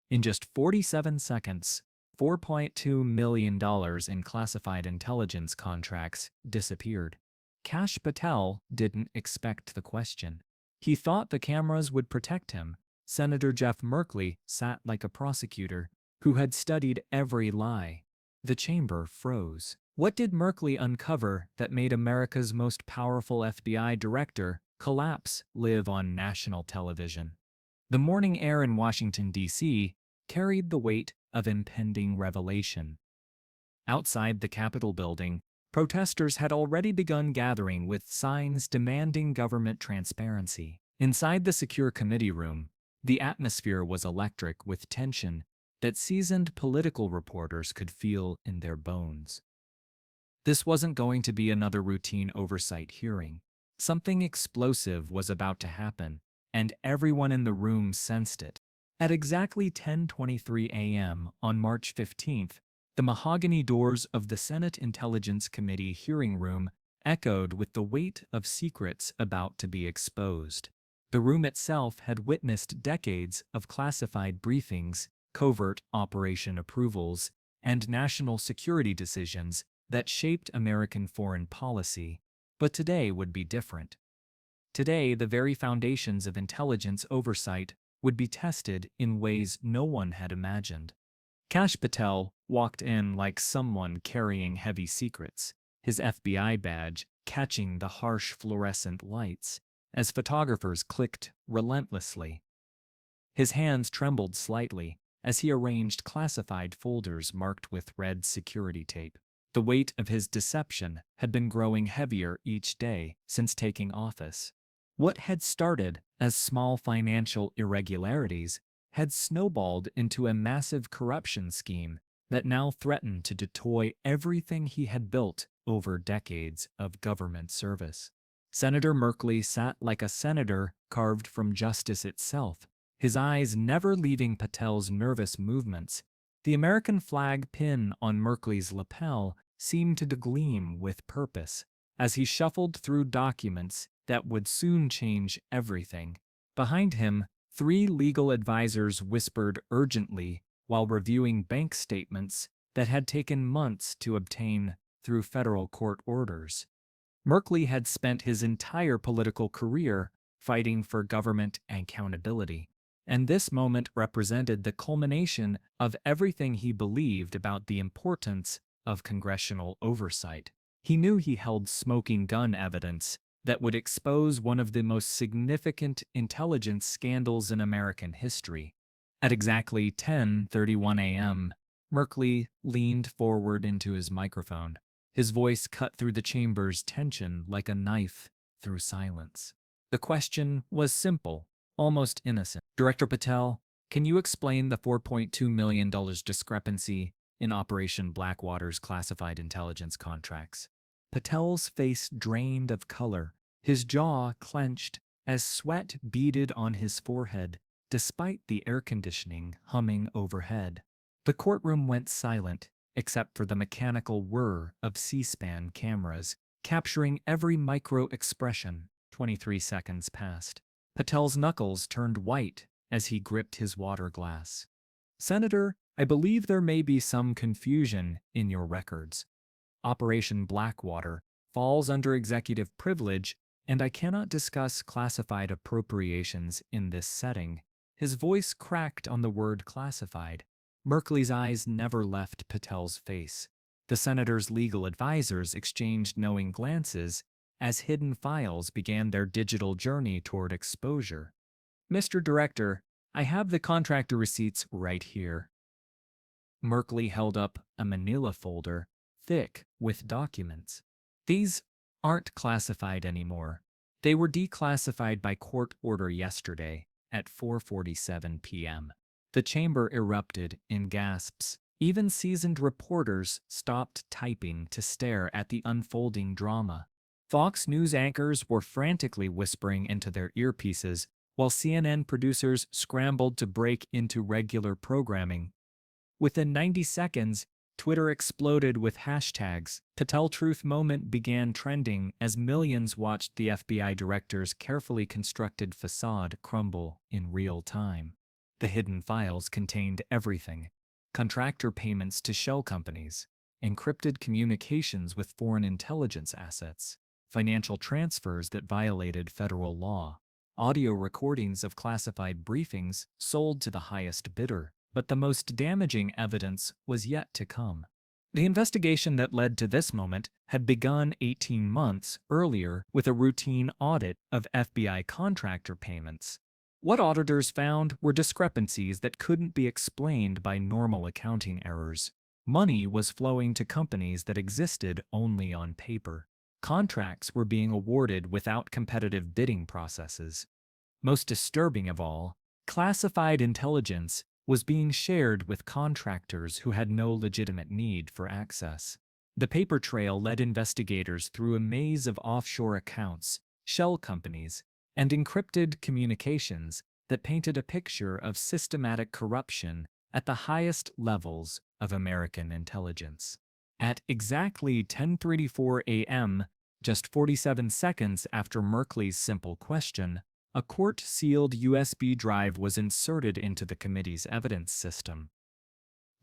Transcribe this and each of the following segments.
In just 47 seconds, $4.2 million in classified intelligence contracts disappeared. Kash Patel didn't expect the question. He thought the cameras would protect him. Senator Jeff Merkley sat like a prosecutor who had studied every lie. The chamber froze. What did Merkley uncover that made America's most powerful FBI director collapse live on national television? The morning air in Washington, D.C. carried the weight of impending revelation. Outside the Capitol building, protesters had already begun gathering with signs demanding government transparency. Inside the secure committee room, the atmosphere was electric with tension that seasoned political reporters could feel in their bones. This wasn't going to be another routine oversight hearing. Something explosive was about to happen, and everyone in the room sensed it. At exactly 10:23 a.m. on March 15th, the mahogany doors of the Senate Intelligence Committee hearing room echoed with the weight of secrets about to be exposed. The room itself had witnessed decades of classified briefings, covert operation approvals, and national security decisions that shaped American foreign policy. But today would be different. Today, the very foundations of intelligence oversight would be tested in ways no one had imagined. Kash Patel walked in like someone carrying heavy secrets, his FBI badge catching the harsh fluorescent lights as photographers clicked relentlessly. His hands trembled slightly as he arranged classified folders marked with red security tape. The weight of his deception had been growing heavier each day since taking office. What had started as small financial irregularities had snowballed into a massive corruption scheme that now threatened to destroy everything he had built over decades of government service. Senator Merkley sat like a senator carved from justice itself, his eyes never leaving Patel's nervous movements. The American flag pin on Merkley's lapel seemed to gleam with purpose as he shuffled through documents that would soon change everything. Behind him, 3 legal advisors whispered urgently while reviewing bank statements that had taken months to obtain through federal court orders. Merkley had spent his entire political career fighting for government accountability, and this moment represented the culmination of everything he believed about the importance of congressional oversight. He knew he held smoking gun evidence that would expose one of the most significant intelligence scandals in American history. At exactly 10:31 a.m., Merkley leaned forward into his microphone. His voice cut through the chamber's tension like a knife through silence. The question was simple, almost innocent. Director Patel, can you explain the $4.2 million discrepancy in Operation Blackwater's classified intelligence contracts? Patel's face drained of color, his jaw clenched as sweat beaded on his forehead, despite the air conditioning humming overhead. The courtroom went silent, except for the mechanical whir of C-SPAN cameras, capturing every micro-expression. 23 seconds passed. Patel's knuckles turned white as he gripped his water glass. Senator, I believe there may be some confusion in your records. Operation Blackwater falls under executive privilege, and I cannot discuss classified appropriations in this setting. His voice cracked on the word classified. Merkley's eyes never left Patel's face. The senator's legal advisors exchanged knowing glances as hidden files began their digital journey toward exposure. Mr. Director, I have the contractor receipts right here. Merkley held up a manila folder, thick with documents. These aren't classified anymore. They were declassified by court order yesterday at 4:47 p.m. The chamber erupted in gasps. Even seasoned reporters stopped typing to stare at the unfolding drama. Fox News anchors were frantically whispering into their earpieces, while CNN producers scrambled to break into regular programming. Within 90 seconds, Twitter exploded with hashtags. Patel Truth Moment began trending as millions watched the FBI director's carefully constructed facade crumble in real time. The hidden files contained everything: contractor payments to shell companies, encrypted communications with foreign intelligence assets, financial transfers that violated federal law, audio recordings of classified briefings sold to the highest bidder. But the most damaging evidence was yet to come. The investigation that led to this moment had begun 18 months earlier with a routine audit of FBI contractor payments. What auditors found were discrepancies that couldn't be explained by normal accounting errors. Money was flowing to companies that existed only on paper. Contracts were being awarded without competitive bidding processes. Most disturbing of all, classified intelligence was being shared with contractors who had no legitimate need for access. The paper trail led investigators through a maze of offshore accounts, shell companies, and encrypted communications that painted a picture of systematic corruption at the highest levels of American intelligence. At exactly 10:34 a.m., just 47 seconds after Merkley's simple question, a court-sealed USB drive was inserted into the committee's evidence system.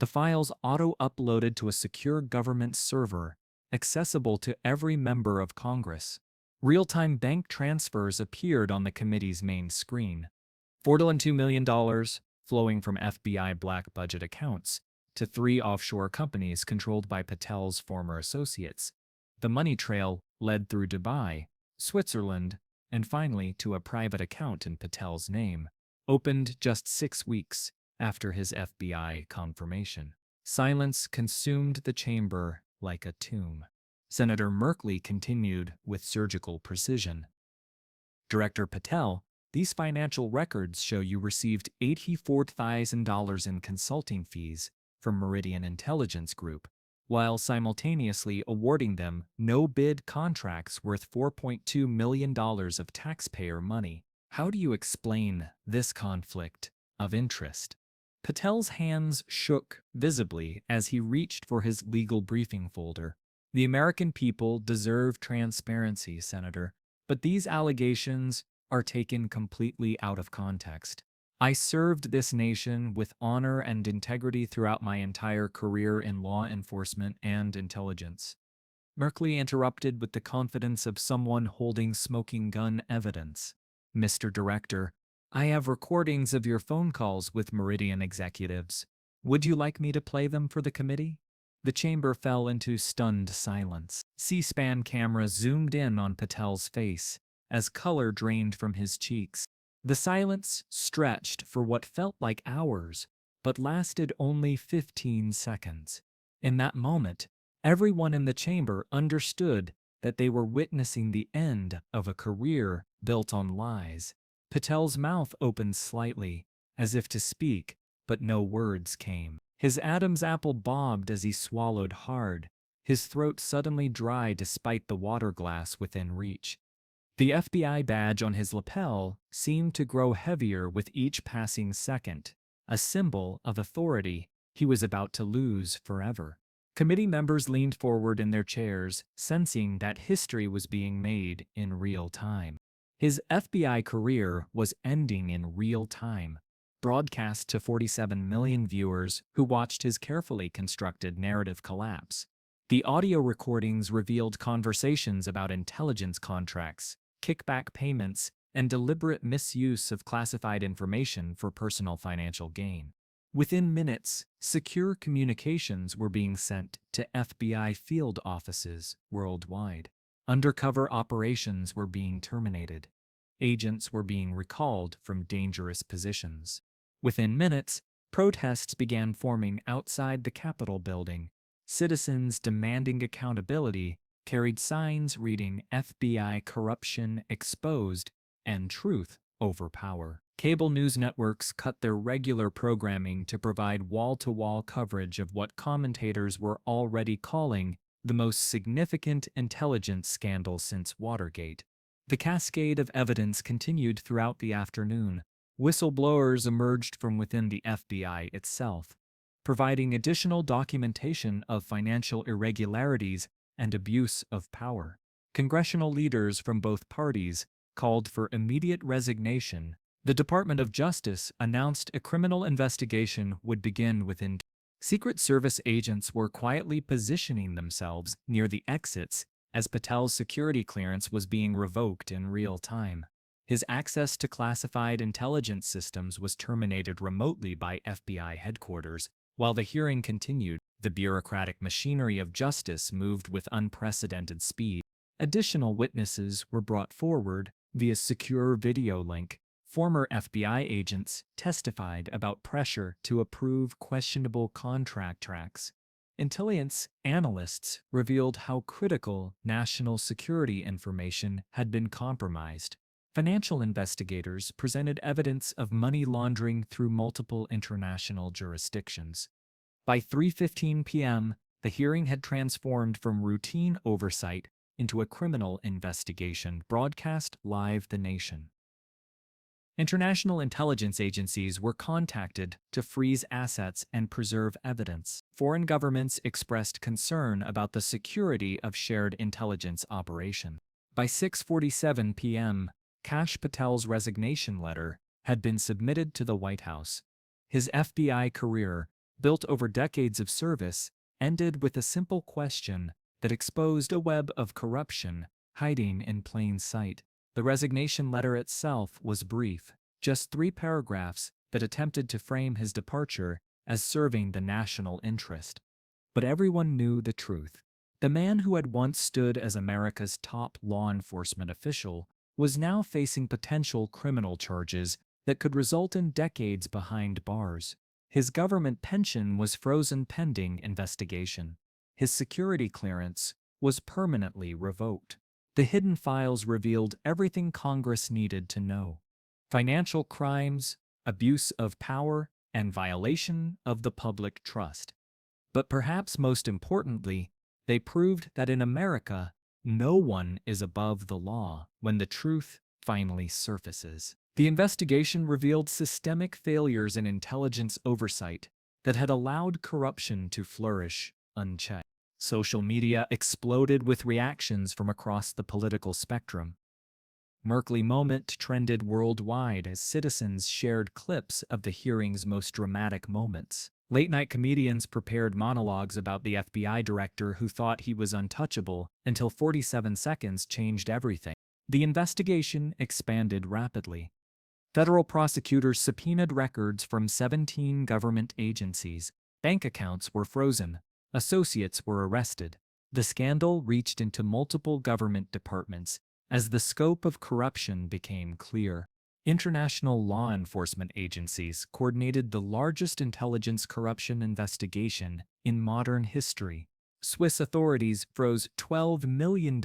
The files auto-uploaded to a secure government server, accessible to every member of Congress. Real-time bank transfers appeared on the committee's main screen. $4.2 million flowing from FBI black budget accounts to 3 offshore companies controlled by Patel's former associates. The money trail led through Dubai, Switzerland, and finally to a private account in Patel's name, opened just 6 weeks after his FBI confirmation. Silence consumed the chamber like a tomb. Senator Merkley continued with surgical precision. Director Patel, these financial records show you received $84,000 in consulting fees from Meridian Intelligence Group, while simultaneously awarding them no-bid contracts worth $4.2 million of taxpayer money. How do you explain this conflict of interest? Patel's hands shook visibly as he reached for his legal briefing folder. The American people deserve transparency, Senator, but these allegations are taken completely out of context. I served this nation with honor and integrity throughout my entire career in law enforcement and intelligence. Merkley interrupted with the confidence of someone holding smoking gun evidence. Mr. Director, I have recordings of your phone calls with Meridian executives. Would you like me to play them for the committee? The chamber fell into stunned silence. C-SPAN cameras zoomed in on Patel's face as color drained from his cheeks. The silence stretched for what felt like hours, but lasted only 15 seconds. In that moment, everyone in the chamber understood that they were witnessing the end of a career built on lies. Patel's mouth opened slightly, as if to speak, but no words came. His Adam's apple bobbed as he swallowed hard, his throat suddenly dry despite the water glass within reach. The FBI badge on his lapel seemed to grow heavier with each passing second, a symbol of authority he was about to lose forever. Committee members leaned forward in their chairs, sensing that history was being made in real time. His FBI career was ending in real time, broadcast to 47 million viewers who watched his carefully constructed narrative collapse. The audio recordings revealed conversations about intelligence contracts, kickback payments, and deliberate misuse of classified information for personal financial gain. Within minutes, secure communications were being sent to FBI field offices worldwide. Undercover operations were being terminated. Agents were being recalled from dangerous positions. Within minutes, protests began forming outside the Capitol building. Citizens demanding accountability carried signs reading FBI corruption exposed and truth over power. Cable news networks cut their regular programming to provide wall-to-wall coverage of what commentators were already calling the most significant intelligence scandal since Watergate. The cascade of evidence continued throughout the afternoon. Whistleblowers emerged from within the FBI itself, providing additional documentation of financial irregularities and abuse of power. Congressional leaders from both parties called for immediate resignation The Department of Justice announced a criminal investigation would begin within. Secret Service agents were quietly positioning themselves near the exits as Patel's security clearance was being revoked in real time. His access to classified intelligence systems was terminated remotely by FBI headquarters. While the hearing continued, the bureaucratic machinery of justice moved with unprecedented speed. Additional witnesses were brought forward via secure video link. Former FBI agents testified about pressure to approve questionable contract tracks. Intelligence analysts revealed how critical national security information had been compromised. Financial investigators presented evidence of money laundering through multiple international jurisdictions. By 3:15 p.m., the hearing had transformed from routine oversight into a criminal investigation broadcast live the nation. International intelligence agencies were contacted to freeze assets and preserve evidence. Foreign governments expressed concern about the security of shared intelligence operations. By 6:47 p.m., Kash Patel's resignation letter had been submitted to the White House. His FBI career, built over decades of service, ended with a simple question that exposed a web of corruption hiding in plain sight. The resignation letter itself was brief, just 3 paragraphs that attempted to frame his departure as serving the national interest. But everyone knew the truth. The man who had once stood as America's top law enforcement official was now facing potential criminal charges that could result in decades behind bars. His government pension was frozen pending investigation. His security clearance was permanently revoked. The hidden files revealed everything Congress needed to know: financial crimes, abuse of power, and violation of the public trust. But perhaps most importantly, they proved that in America, no one is above the law when the truth finally surfaces. The investigation revealed systemic failures in intelligence oversight that had allowed corruption to flourish unchecked. Social media exploded with reactions from across the political spectrum. Merkley moment trended worldwide as citizens shared clips of the hearing's most dramatic moments. Late-night comedians prepared monologues about the FBI director who thought he was untouchable until 47 seconds changed everything. The investigation expanded rapidly. Federal prosecutors subpoenaed records from 17 government agencies. Bank accounts were frozen. Associates were arrested. The scandal reached into multiple government departments as the scope of corruption became clear. International law enforcement agencies coordinated the largest intelligence corruption investigation in modern history. Swiss authorities froze $12 million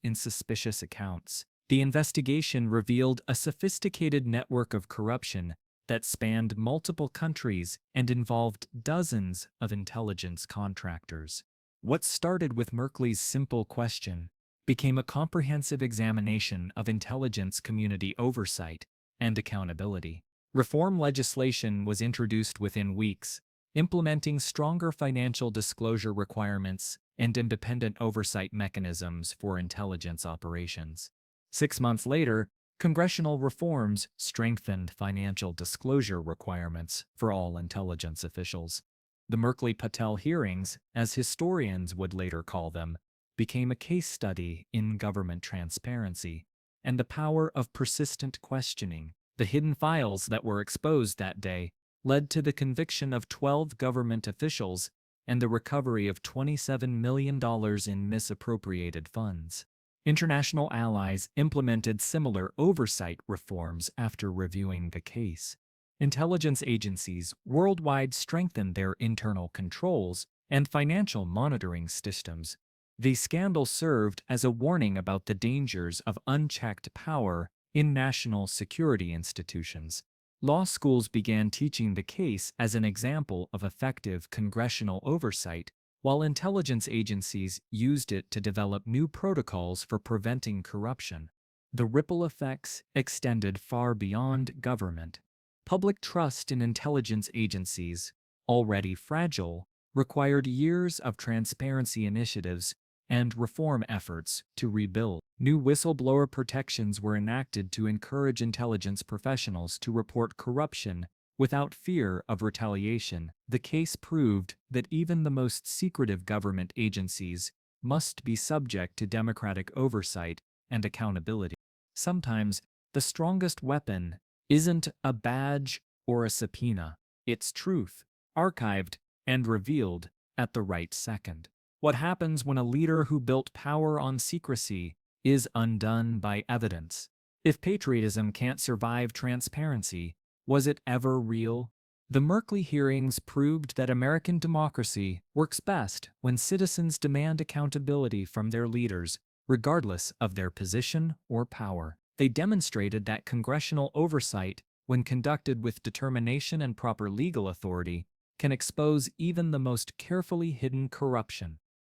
in suspicious accounts. The investigation revealed a sophisticated network of corruption that spanned multiple countries and involved dozens of intelligence contractors. What started with Merkley's simple question became a comprehensive examination of intelligence community oversight and accountability. Reform legislation was introduced within weeks, implementing stronger financial disclosure requirements and independent oversight mechanisms for intelligence operations. 6 months later, congressional reforms strengthened financial disclosure requirements for all intelligence officials. The Merkley-Patel hearings, as historians would later call them, became a case study in government transparency and the power of persistent questioning. The hidden files that were exposed that day led to the conviction of 12 government officials and the recovery of $27 million in misappropriated funds. International allies implemented similar oversight reforms after reviewing the case. Intelligence agencies worldwide strengthened their internal controls and financial monitoring systems. The scandal served as a warning about the dangers of unchecked power in national security institutions. Law schools began teaching the case as an example of effective congressional oversight, while intelligence agencies used it to develop new protocols for preventing corruption. The ripple effects extended far beyond government. Public trust in intelligence agencies, already fragile, required years of transparency initiatives and reform efforts to rebuild. New whistleblower protections were enacted to encourage intelligence professionals to report corruption without fear of retaliation. The case proved that even the most secretive government agencies must be subject to democratic oversight and accountability. Sometimes, the strongest weapon isn't a badge or a subpoena. It's truth, archived and revealed at the right second. What happens when a leader who built power on secrecy is undone by evidence? If patriotism can't survive transparency, was it ever real? The Merkley hearings proved that American democracy works best when citizens demand accountability from their leaders, regardless of their position or power. They demonstrated that congressional oversight, when conducted with determination and proper legal authority, can expose even the most carefully hidden corruption.